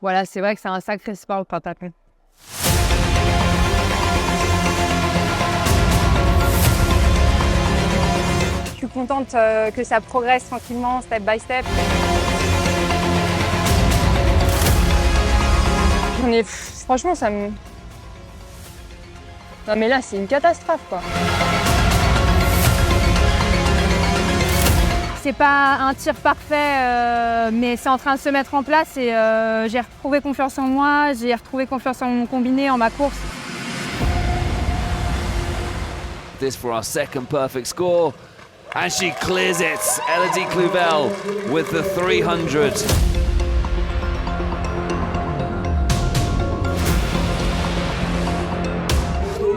Voilà, c'est vrai que c'est un sacré sport le pentathlon. Je suis contente que ça progresse tranquillement, step by step. Franchement, ça me... Non mais là, c'est une catastrophe, quoi. C'est pas un tir parfait, mais c'est en train de se mettre en place et j'ai retrouvé confiance en moi, j'ai retrouvé confiance en mon combiné, en ma course. This for our second perfect score, and she clears it. Elodie Clouvel with the 300.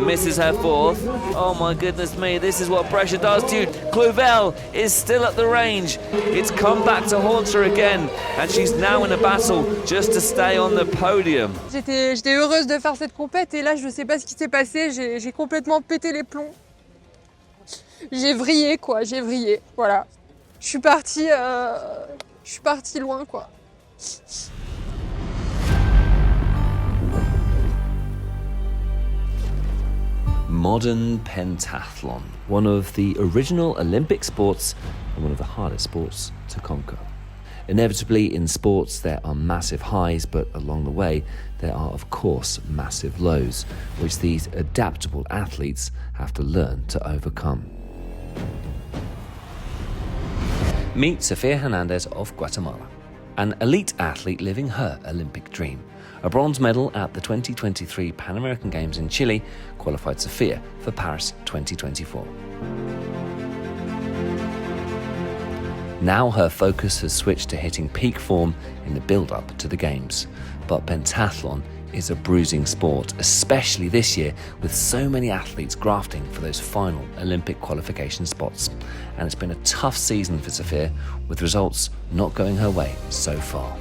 Misses her fourth. Oh my goodness me, this is what pressure does to you. Clouvel is still at the range. It's come back to haunt her again, and she's now in a battle just to stay on the podium. J'étais heureuse de faire cette compète et là, je sais pas ce qui s'est passé, j'ai complètement pété les plombs. J'ai vrillé, quoi, j'ai vrillé, voilà. Je suis partie loin, quoi. Modern pentathlon, one of the original Olympic sports and one of the hardest sports to conquer. Inevitably, in sports, there are massive highs, but along the way, there are, of course, massive lows, which these adaptable athletes have to learn to overcome. Meet Sofia Hernandez of Guatemala, an elite athlete living her Olympic dream. A bronze medal at the 2023 Pan American Games in Chile qualified Sofia for Paris 2024. Now her focus has switched to hitting peak form in the build-up to the Games. But pentathlon is a bruising sport, especially this year with so many athletes grafting for those final Olympic qualification spots. And it's been a tough season for Sofia, with results not going her way so far.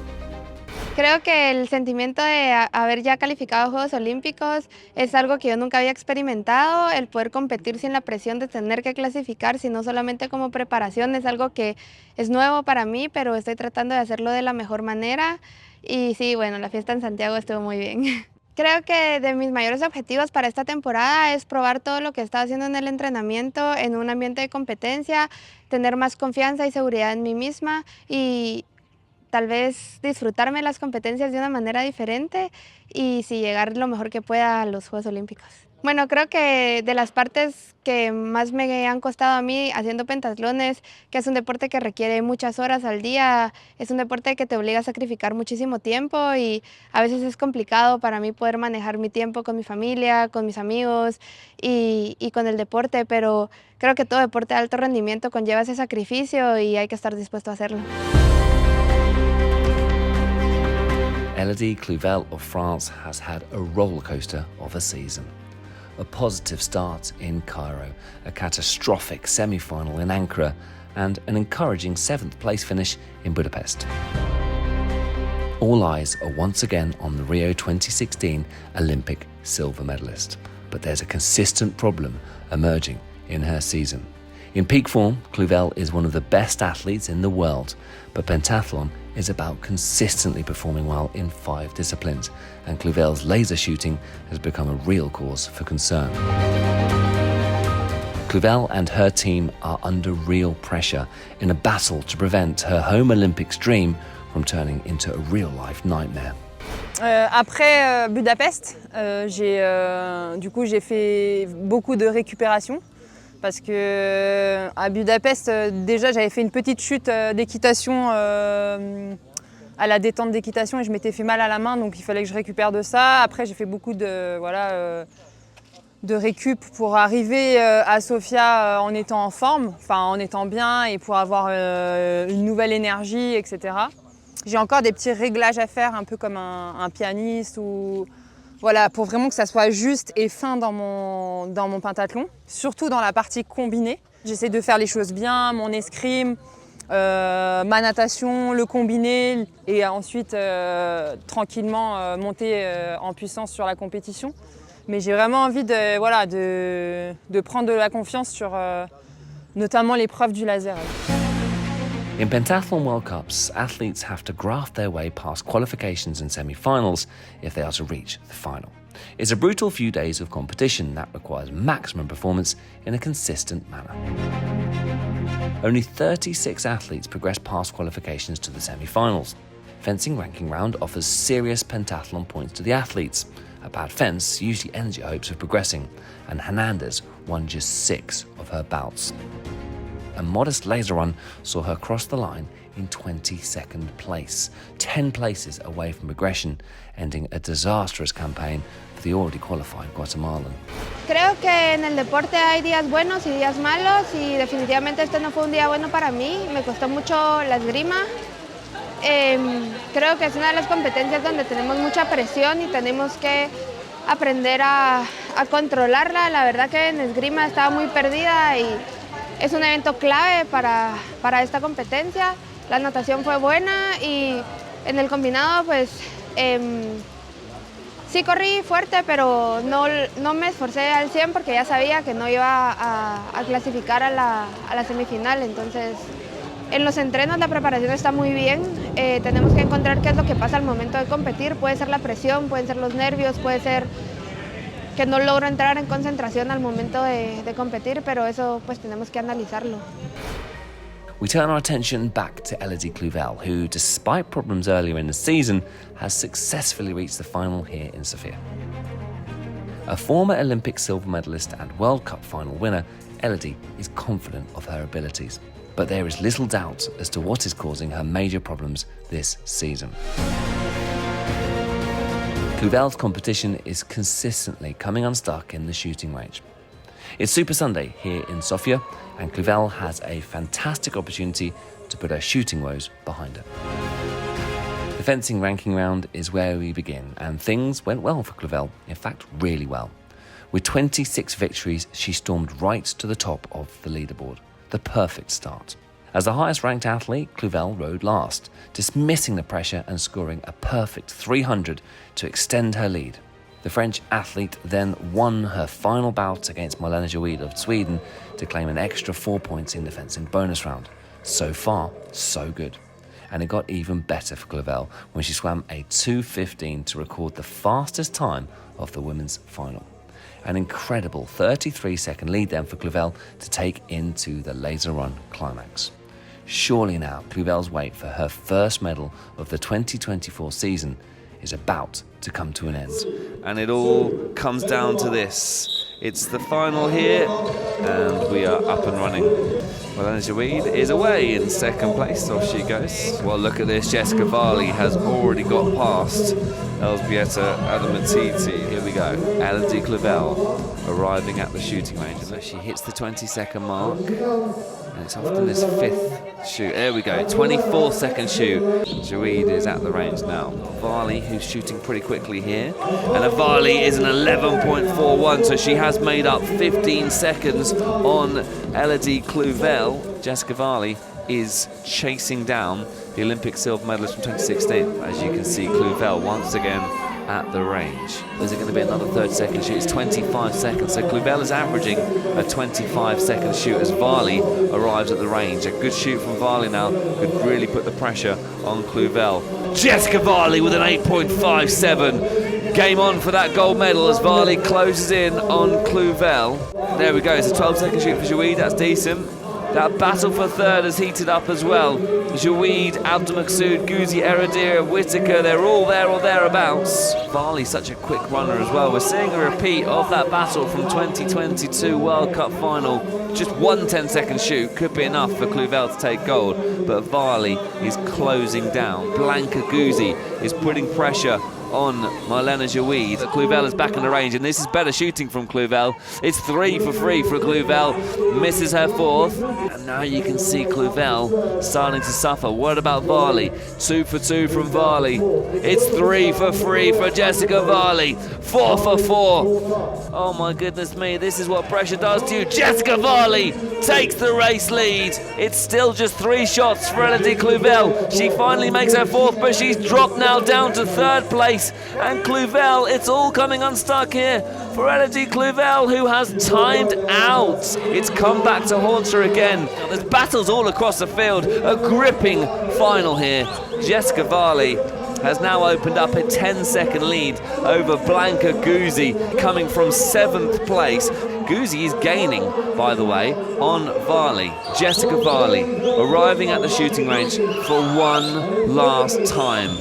Creo que el sentimiento de haber ya calificado a Juegos Olímpicos es algo que yo nunca había experimentado, el poder competir sin la presión de tener que clasificar, sino solamente como preparación, es algo que es nuevo para mí, pero estoy tratando de hacerlo de la mejor manera. Y sí, bueno, la fiesta en Santiago estuvo muy bien. Creo que de mis mayores objetivos para esta temporada es probar todo lo que he estado haciendo en el entrenamiento en un ambiente de competencia, tener más confianza y seguridad en mí misma y tal vez disfrutarme las competencias de una manera diferente y sí, llegar lo mejor que pueda a los Juegos Olímpicos. Bueno, creo que de las partes que más me han costado a mí haciendo pentatlón es que es un deporte que requiere muchas horas al día, es un deporte que te obliga a sacrificar muchísimo tiempo y a veces es complicado para mí poder manejar mi tiempo con mi familia, con mis amigos y con el deporte, pero creo que todo deporte de alto rendimiento conlleva ese sacrificio y hay que estar dispuesto a hacerlo. Elodie Clouvel of France has had a roller coaster of a season. A positive start in Cairo, a catastrophic semi-final in Ankara, and an encouraging 7th place finish in Budapest. All eyes are once again on the Rio 2016 Olympic silver medalist, but there's a consistent problem emerging in her season. In peak form, Clouvel is one of the best athletes in the world, but pentathlon is about consistently performing well in 5 disciplines, and Clouvel's laser shooting has become a real cause for concern. Clouvel and her team are under real pressure in a battle to prevent her home Olympics dream from turning into a real-life nightmare. Après Budapest, j'ai fait beaucoup de récupération. Parce que à Budapest, déjà j'avais fait une petite chute d'équitation à la détente d'équitation et je m'étais fait mal à la main, donc il fallait que je récupère de ça. Après j'ai fait beaucoup de récup pour arriver à Sofia en étant en forme, enfin en étant bien et pour avoir une nouvelle énergie, etc. J'ai encore des petits réglages à faire, un peu comme un pianiste ou... Voilà, pour vraiment que ça soit juste et fin dans mon pentathlon, surtout dans la partie combinée. J'essaie de faire les choses bien, mon escrime, ma natation, le combiné et ensuite tranquillement monter en puissance sur la compétition. Mais j'ai vraiment envie de prendre de la confiance sur notamment l'épreuve du laser. In Pentathlon World Cups, athletes have to graft their way past qualifications and semi-finals if they are to reach the final. It's a brutal few days of competition that requires maximum performance in a consistent manner. Only 36 athletes progress past qualifications to the semi-finals. Fencing ranking round offers serious pentathlon points to the athletes. A bad fence usually ends your hopes of progressing, and Hernandez won just 6 of her bouts. A modest laser run saw her cross the line in 22nd place, 10 places away from progression, ending a disastrous campaign for the already qualified Guatemalan. Creo que en el deporte hay días buenos y días malos y definitivamente este no fue un día bueno para mí, me costó mucho la esgrima. Creo que es una de las competencias donde tenemos mucha presión y tenemos que aprender a controlarla. La verdad que en esgrima estaba muy perdida y es un evento clave para esta competencia. La natación fue buena y en el combinado pues sí corrí fuerte, pero no me esforcé al 100 porque ya sabía que no iba a clasificar a la semifinal. Entonces en los entrenos la preparación está muy bien. Tenemos que encontrar qué es lo que pasa al momento de competir. Puede ser la presión, pueden ser los nervios, puede ser que no logro entrar en concentración al momento de competir, pero eso pues tenemos que analizarlo. We turn our attention back to Elodie Clouvel, who, despite problems earlier in the season, has successfully reached the final here in Sofia. A former Olympic silver medalist and World Cup final winner, Elodie is confident of her abilities. But there is little doubt as to what is causing her major problems this season. Clouvel's competition is consistently coming unstuck in the shooting range. It's Super Sunday here in Sofia, and Clouvel has a fantastic opportunity to put her shooting woes behind her. The fencing ranking round is where we begin, and things went well for Clouvel, in fact really well. With 26 victories, she stormed right to the top of the leaderboard. The perfect start. As the highest ranked athlete, Clouvel rode last, dismissing the pressure and scoring a perfect 300 to extend her lead. The French athlete then won her final bout against Malena Jouid of Sweden to claim an extra 4 points in the fencing bonus round. So far, so good. And it got even better for Clouvel when she swam a 2:15 to record the fastest time of the women's final. An incredible 33-second lead then for Clouvel to take into the laser run climax. Surely now, Clouvel's wait for her first medal of the 2024 season is about to come to an end. And it all comes down to this. It's the final here, and we are up and running. Malena Jouid is away in second place, off she goes. Well, look at this, Jessica Varley has already got past Elżbieta Adamatiti. Here we go, Elodie Clouvel arriving at the shooting range. And she hits the 20-second mark, and it's often this 5th shoot. There we go, 24-second shoot. Jouid is at the range now. Varley, who's shooting pretty quickly here, and Varley is an 11.41, so she has made up 15 seconds on Elodie Clouvel. Jessica Varley is chasing down the Olympic silver medalist from 2016. As you can see, Clouvel once again at the range. Is it going to be another 30-second shoot? It's 25 seconds. So Clouvel is averaging a 25-second shoot as Varley arrives at the range. A good shoot from Varley now could really put the pressure on Clouvel. Jessica Varley with an 8.57. Game on for that gold medal as Varley closes in on Clouvel. There we go. It's a 12-second shoot for Jouid. That's decent. That battle for third has heated up as well. Jouid, Abdelmaksoud, Gouzi, Eradira, Whitaker, they're all there or thereabouts. Varley, such a quick runner as well. We're seeing a repeat of that battle from 2022 World Cup final. Just one 10-second shoot could be enough for Clouvel to take gold, but Varley is closing down. Blanca Gouzi is putting pressure on Malena Jouid. Clouvel is back in the range, and this is better shooting from Clouvel. It's 3 for 3 for Clouvel, misses her 4th, and now you can see Clouvel starting to suffer. What about Varley? 2 for 2 from Varley. It's 3 for 3 for Jessica Varley. 4 for 4. Oh my goodness me, this is what pressure does to you. Jessica Varley takes the race lead. It's still just 3 shots for Elodie Clouvel. She finally makes her 4th, but she's dropped now down to 3rd place. And Clouvel, it's all coming unstuck here for Elodie Clouvel, who has timed out. It's come back to haunt her again. There's battles all across the field. A gripping final here. Jessica Varley has now opened up a 10-second lead over Blanca Guzzi, coming from 7th place. Guzzi is gaining, by the way, on Varley. Jessica Varley arriving at the shooting range for one last time.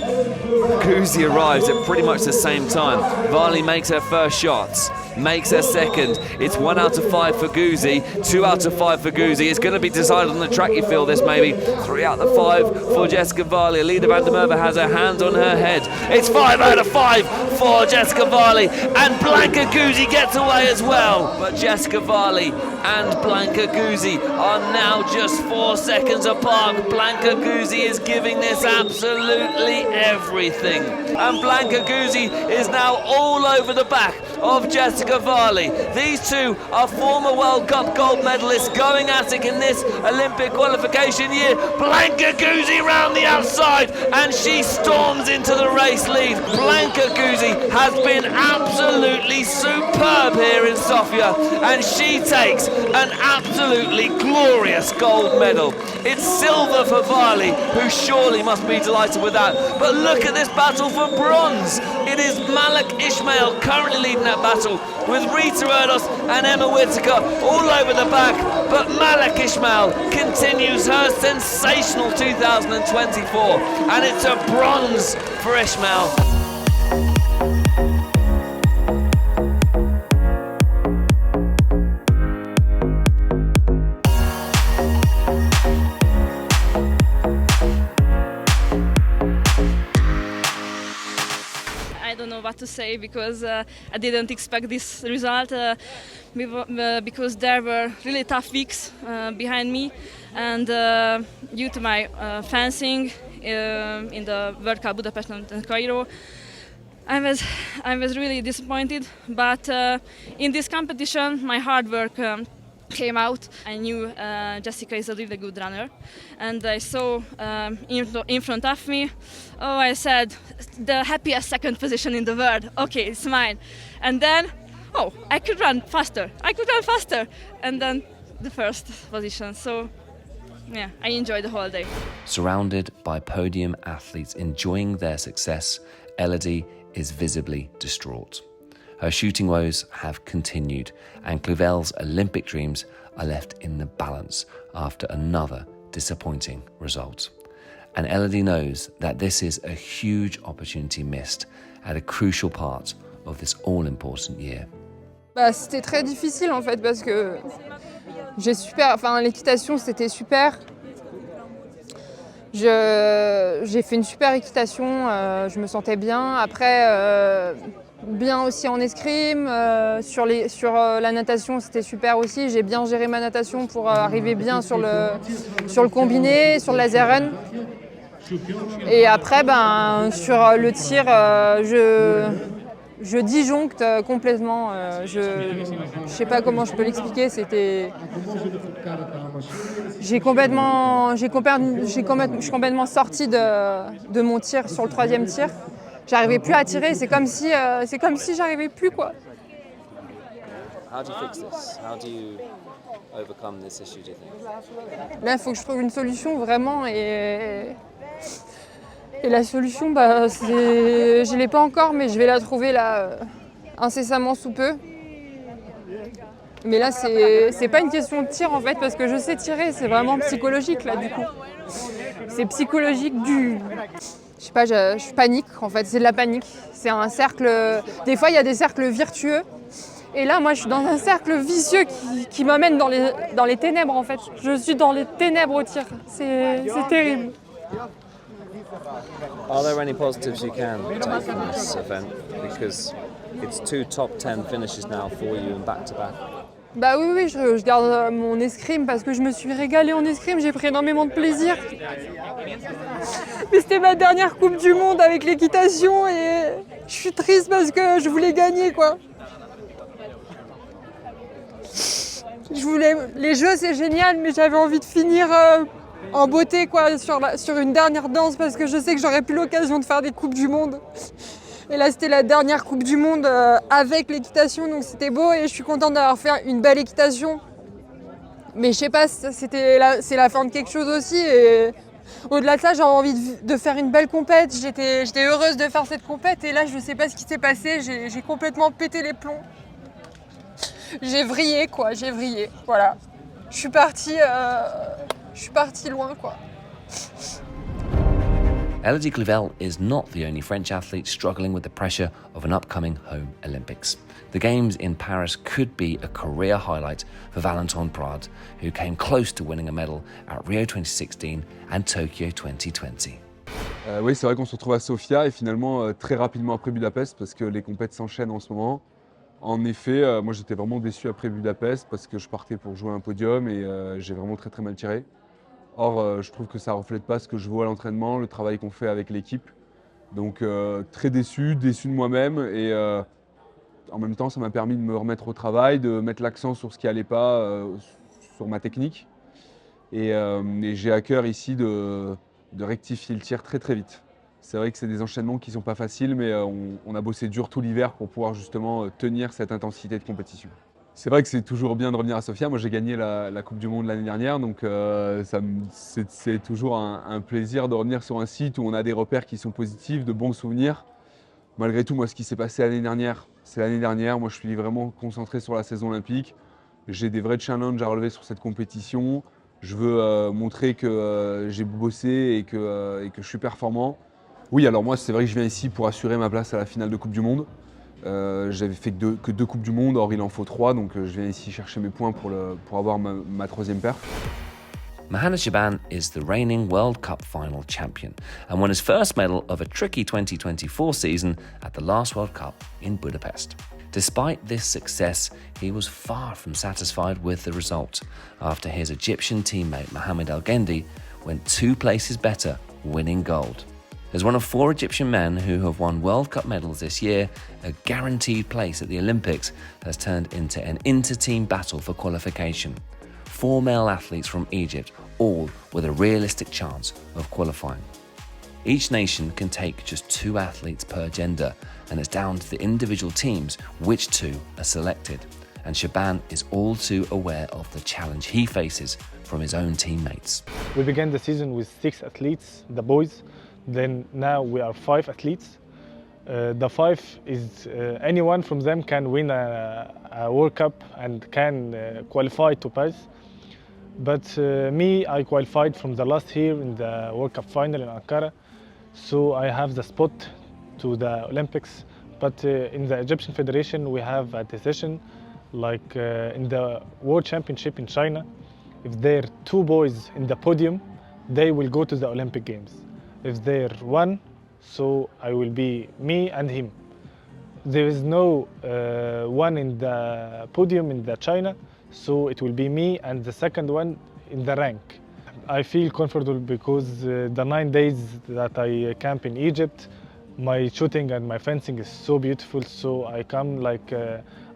Guzzi arrives at pretty much the same time. Varley makes her first shots, makes her second. It's 1 out of 5 for Guzzi, 2 out of 5 for Guzzi. It's going to be decided on the track, you feel this maybe. 3 out of 5 for Jessica Varley. Alida van der Merwe has her hands on her head. It's 5 out of 5 for Jessica Varley, and Blanca Guzzi gets away as well. But Jessica Varley and Blanca Guzzi are now just 4 seconds apart. Blanca Guzzi is giving this absolutely everything. And Blanca Guzzi is now all over the back of Jessica Varley. These two are former World Cup gold medalists going at it in this Olympic qualification year. Blanca Guzzi round the outside, and she storms into the race lead. Blanca Guzzi has been absolutely superb here in Sofia, and she takes an absolutely glorious gold medal. It's silver for Varley, who surely must be delighted with that. But look at this battle for bronze. It is Malak Ismail currently leading that battle, with Rita Erdos and Emma Whittaker all over the back. But Malak Ismail continues her sensational 2024, and it's a bronze for Ismail. I don't know what to say, because I didn't expect this result, because there were really tough weeks behind me, and due to my fencing in the World Cup Budapest and Cairo, I was really disappointed. But in this competition, my hard work came out. I knew Jessica is a really good runner, and I saw in front of me, oh, I said, the happiest 2nd position in the world, okay, it's mine. And then, oh, I could run faster, and then the 1st position. So yeah, I enjoyed the whole day. Surrounded by podium athletes enjoying their success, Elodie is visibly distraught. Her shooting woes have continued, and Clouvel's Olympic dreams are left in the balance after another disappointing result. And Elodie knows that this is a huge opportunity missed at a crucial part of this all-important year. C'était très difficile en fait, parce que l'équitation c'était super. J'ai fait une super équitation, je me sentais bien. Après, bien aussi en escrime, sur la natation c'était super aussi. J'ai bien géré ma natation pour arriver bien sur le combiné, sur le laser run. Et après, sur le tir, je disjoncte complètement. Je sais pas comment je peux l'expliquer. Je suis complètement sortie de mon tir sur le 3e tir. J'arrivais plus à tirer. C'est comme si j'arrivais plus, quoi. How do you fix this? How do you overcome this issue, do you think? Là, il faut que je trouve une solution vraiment, et la solution, je ne l'ai pas encore, mais je vais la trouver là incessamment sous peu. Mais là, c'est pas une question de tir en fait, parce que je sais tirer, c'est vraiment psychologique là du coup. C'est psychologique je sais pas, je panique en fait, c'est de la panique. C'est un cercle, des fois il y a des cercles vertueux, et là moi je suis dans un cercle vicieux qui m'amène dans les ténèbres en fait. Je suis dans les ténèbres au tir, c'est terrible. Are there any positives you can take from this event? Because it's 2 top 10 finishes now for you and back-to-back. Bah oui, je garde mon escrime parce que je me suis régalée en escrime, j'ai pris énormément de plaisir. Mais c'était ma dernière Coupe du Monde avec l'équitation et je suis triste parce que je voulais gagner quoi. Les jeux c'est génial mais j'avais envie de finir en beauté quoi, sur une dernière danse parce que je sais que j'aurais plus l'occasion de faire des Coupes du Monde. Et là c'était la dernière Coupe du Monde avec l'équitation donc c'était beau et je suis contente d'avoir fait une belle équitation. Mais je sais pas, c'est la fin de quelque chose aussi et au-delà de ça j'avais envie de faire une belle compète. J'étais heureuse de faire cette compète et là je sais pas ce qui s'est passé, j'ai complètement pété les plombs. J'ai vrillé quoi, voilà. Je suis partie loin quoi. Elodie Clouvel is not the only French athlete struggling with the pressure of an upcoming home Olympics. The Games in Paris could be a career highlight for Valentin Prade, who came close to winning a medal at Rio 2016 and Tokyo 2020. Oui, c'est vrai qu'on se retrouve à Sofia et finalement très rapidement après Budapest parce que les compètes s'enchaînent en ce moment. En effet, moi j'étais vraiment déçu après Budapest parce que je partais pour jouer un podium et j'ai vraiment très mal tiré. Or, je trouve que ça ne reflète pas ce que je vois à l'entraînement, le travail qu'on fait avec l'équipe. Donc très déçu de moi-même et en même temps ça m'a permis de me remettre au travail, de mettre l'accent sur ce qui n'allait pas, sur ma technique. Et j'ai à cœur ici de rectifier le tir très vite. C'est vrai que c'est des enchaînements qui ne sont pas faciles, mais on a bossé dur tout l'hiver pour pouvoir justement tenir cette intensité de compétition. C'est vrai que c'est toujours bien de revenir à Sofia. Moi, j'ai gagné la Coupe du Monde l'année dernière, donc c'est toujours un plaisir de revenir sur un site où on a des repères qui sont positifs, de bons souvenirs. Malgré tout, moi, ce qui s'est passé l'année dernière, c'est l'année dernière. Moi, je suis vraiment concentré sur la saison olympique. J'ai des vrais challenges à relever sur cette compétition. Je veux montrer que j'ai bossé et que je suis performant. Oui, alors moi, c'est vrai que je viens ici pour assurer ma place à la finale de Coupe du Monde. J'avais fait que deux Coupes du Monde, or il en faut 3, donc je viens ici chercher mes points pour avoir ma 3e perf. Mahana Shaban is the reigning World Cup final champion and won his first medal of a tricky 2024 season at the last World Cup in Budapest. Despite this success, he was far from satisfied with the result after his Egyptian teammate Mohamed El Gendi went 2 places better, winning gold. As one of 4 Egyptian men who have won World Cup medals this year, a guaranteed place at the Olympics has turned into an inter-team battle for qualification. 4 male athletes from Egypt, all with a realistic chance of qualifying. Each nation can take just 2 athletes per gender, and it's down to the individual teams which 2 are selected. And Shaban is all too aware of the challenge he faces from his own teammates. We began the season with 6 athletes, the boys. Then now we are 5 athletes. The 5 is anyone from them can win a World Cup and can qualify to Paris. But me, I qualified from the last year in the World Cup final in Ankara. So I have the spot to the Olympics. But in the Egyptian Federation, we have a decision like in the World Championship in China. If there are 2 boys in the podium, they will go to the Olympic Games. If there are 1, so I will be me and him. There is no 1 in the podium in the China, so it will be me and the second one in the rank. I feel comfortable because the 9 days that I camp in Egypt, my shooting and my fencing is so beautiful, so I come like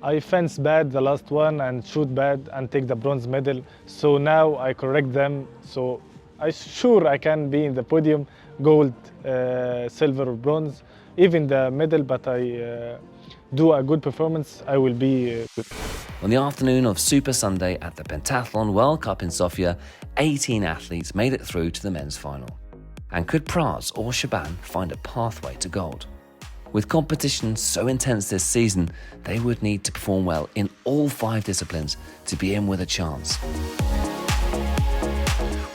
I fence bad the last one and shoot bad and take the bronze medal. So now I correct them, so I'm sure I can be in the podium, gold, silver or bronze, even the medal, but I do a good performance, I will be good. On the afternoon of Super Sunday at the Pentathlon World Cup in Sofia, 18 athletes made it through to the men's final. And could Prades or Shaban find a pathway to gold? With competition so intense this season, they would need to perform well in all 5 disciplines to be in with a chance.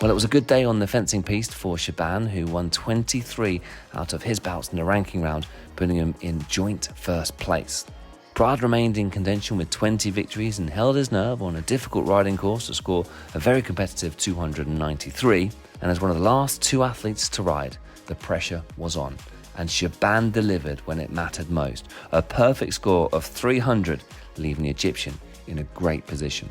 Well, it was a good day on the fencing piste for Shaban, who won 23 out of his bouts in the ranking round, putting him in joint first place. Prade remained in contention with 20 victories and held his nerve on a difficult riding course to score a very competitive 293. And as one of the last 2 athletes to ride, the pressure was on. And Shaban delivered when it mattered most. A perfect score of 300, leaving the Egyptian in a great position.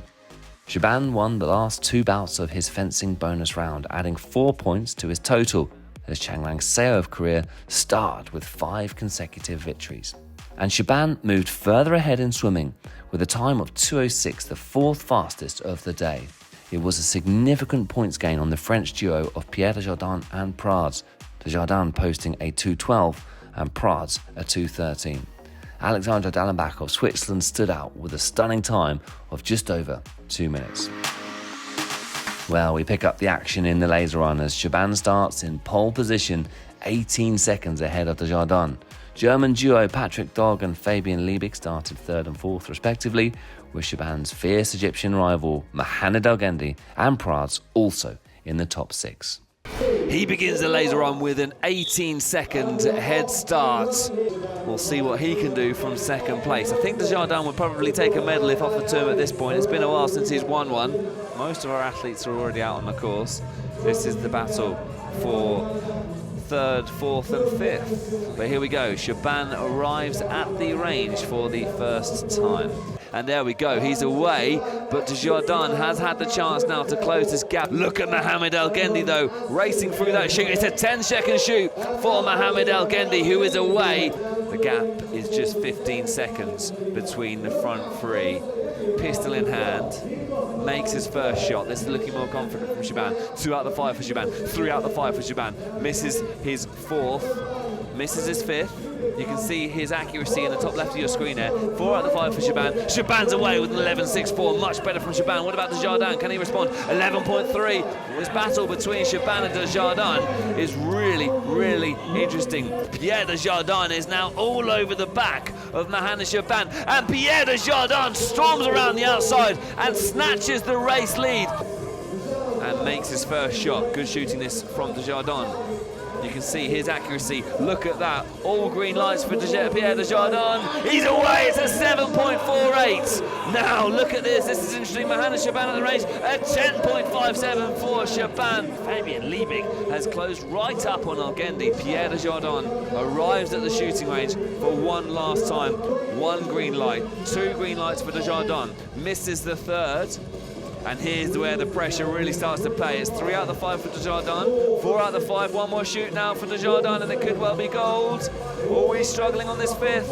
Shaban won the last 2 bouts of his fencing bonus round, adding 4 points to his total, as Changlang's Seo of Korea starred with 5 consecutive victories. And Shaban moved further ahead in swimming with a time of 2:06, the 4th fastest of the day. It was a significant points gain on the French duo of Pierre Desjardins and Prades, Desjardins posting a 2:12 and Prades a 2:13. Alexandra Dallenbach of Switzerland stood out with a stunning time of just over 2 minutes. Well, we pick up the action in the laser run as Shaban starts in pole position, 18 seconds ahead of Desjardins. German duo Patrick Dogg and Fabian Liebig started 3rd and 4th respectively, with Shaban's fierce Egyptian rival Mohamed El-Gendi and Prades also in the top 6. He begins the laser run with an 18-second head start. We'll see what he can do from 2nd place. I think Desjardins would probably take a medal if off the term at this point. It's been a while since he's won one. Most of our athletes are already out on the course. This is the battle for 3rd, 4th and 5th. But here we go. Shaban arrives at the range for the first time. And there we go, he's away, but Desjardins has had the chance now to close this gap. Look at Mohamed El-Gendi though, racing through that chute. It's a 10-second chute for Mohamed El-Gendi, who is away. The gap is just 15 seconds between the front 3. Pistol in hand, makes his first shot. This is looking more confident from Shaban. 2 out of the 5 for Shaban, 3 out of the 5 for Shaban. Misses his 4th, misses his 5th. You can see his accuracy in the top left of your screen there. 4 out of the 5 for Shaban. Shaban's away with an 11.64, much better from Shaban. What about Desjardins? Can he respond? 11.3. This battle between Shaban and Desjardins is really, really interesting. Pierre Desjardins is now all over the back of Mohamed Shaban, and Pierre Desjardins storms around the outside and snatches the race lead and makes his first shot. Good shooting this from Desjardins. You can see his accuracy. Look at that. All green lights for Pierre Desjardins. He's away. It's a 7.48. Now, look at this. This is interesting. Mohamed Shaban at the range. A 10.57 for Shaban. Fabian Liebig has closed right up on El-Gendi. Pierre Desjardins arrives at the shooting range for one last time. 1 green light. 2 green lights for Desjardins. Misses the 3rd. And here's where the pressure really starts to play. It's 3 out of the 5 for Desjardins, 4 out of the 5, 1 more shoot now for Desjardins, and it could well be gold. Always struggling on this 5th.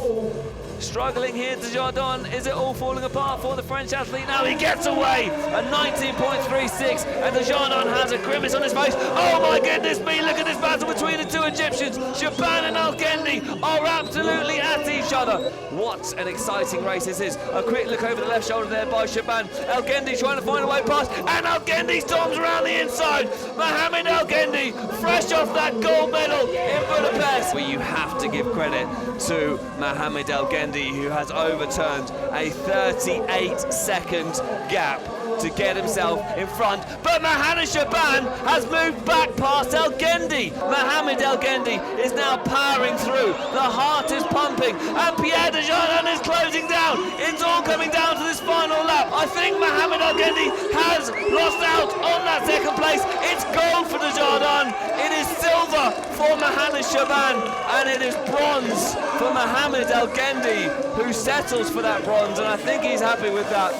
Struggling here, Desjardins. Is it all falling apart for the French athlete? Now he gets away, a 19.36, and Desjardins has a grimace on his face. Oh my goodness me, look at this battle between the 2 Egyptians. Shaban and El-Gendi are absolutely at each other. What an exciting race this is. A quick look over the left shoulder there by Shaban. El-Gendi trying to find a way past, and El-Gendi storms around the inside. Mohamed El-Gendi, fresh off that gold medal in Budapest. Well, you have to give credit to Mohamed El-Gendi, who has overturned a 38-second gap to get himself in front. But Mohamed Shaban has moved back past El-Gendi. Mohamed El-Gendi is now powering through. The heart is pumping, and Pierre Desjardins is closing down. It's all coming down to this final lap. I think Mohamed El-Gendi has lost out on that 2nd place. It's gold for Desjardins. It is silver for Mohamed Shaban, and it is bronze for Mohamed El-Gendi, who settles for that bronze, and I think he's happy with that.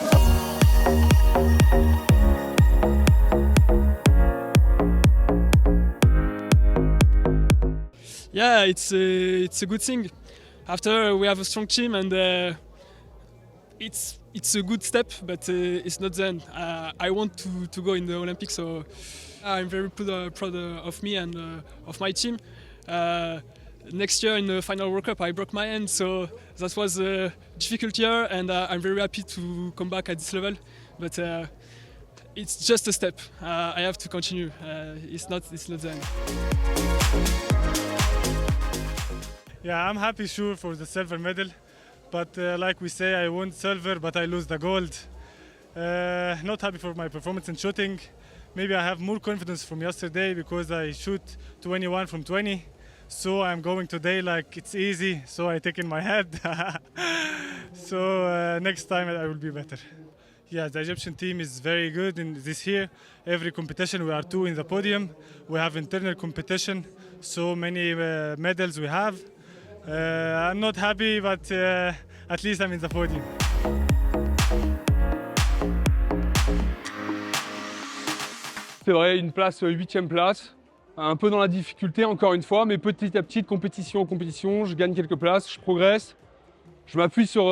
Yeah, it's a good thing. After we have a strong team, and it's a good step, but it's not the end. I want to go in the Olympics, so I'm very proud of me and of my team. Next year in the final World Cup, I broke my hand, so that was a difficult year, and I'm very happy to come back at this level. But it's just a step. I have to continue. It's not the end. Yeah, I'm happy, sure, for the silver medal. But like we say, I won silver, but I lose the gold. Not happy for my performance in shooting. Maybe I have more confidence from yesterday because I shoot 21 from 20. So I'm going today like it's easy, so I take in my head. So next time I will be better. Yeah, the Egyptian team is very good in this year. Every competition we are 2 in the podium. We have internal competition, so many medals we have. I'm not happy, but at least I'm in the podium. C'est vrai, une place, 8e place. Un peu dans la difficulté encore une fois, mais petit à petit, de compétition en compétition, je gagne quelques places, je progresse. Je m'appuie sur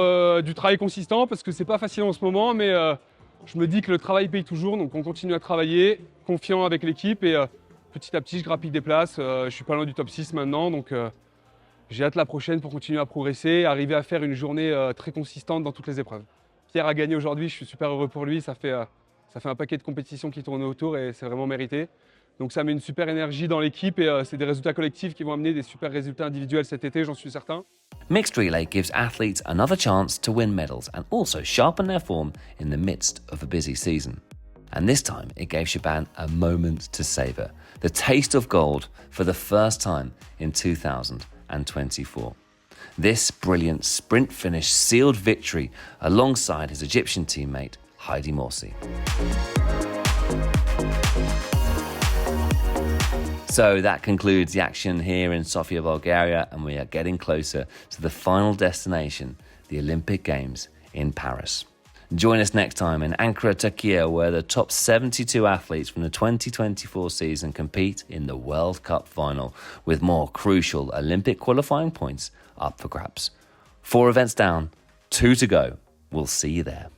du travail consistant parce que c'est pas facile en ce moment, mais je me dis que le travail paye toujours, donc on continue à travailler, confiant avec l'équipe et petit à petit, je grappille des places. Je suis pas loin du top 6 maintenant, donc j'ai hâte la prochaine pour continuer à progresser, arriver à faire une journée très consistante dans toutes les épreuves. Pierre a gagné aujourd'hui, je suis super heureux pour lui, ça fait un paquet de compétitions qui tournent autour et c'est vraiment mérité. Donc ça met une super énergie dans l'équipe et c'est des résultats collectifs qui vont amener des super résultats individuels cet été, j'en suis certain. Mixed relay gives athletes another chance to win medals and also sharpen their form in the midst of a busy season. And this time it gave Shaban a moment to savour, the taste of gold for the first time in 2024. This brilliant sprint finish sealed victory alongside his Egyptian teammate Heidi Morsi. So that concludes the action here in Sofia, Bulgaria, and we are getting closer to the final destination, the Olympic Games in Paris. Join us next time in Ankara, Turkey, where the top 72 athletes from the 2024 season compete in the World Cup final, with more crucial Olympic qualifying points up for grabs. 4 events down, 2 to go. We'll see you there.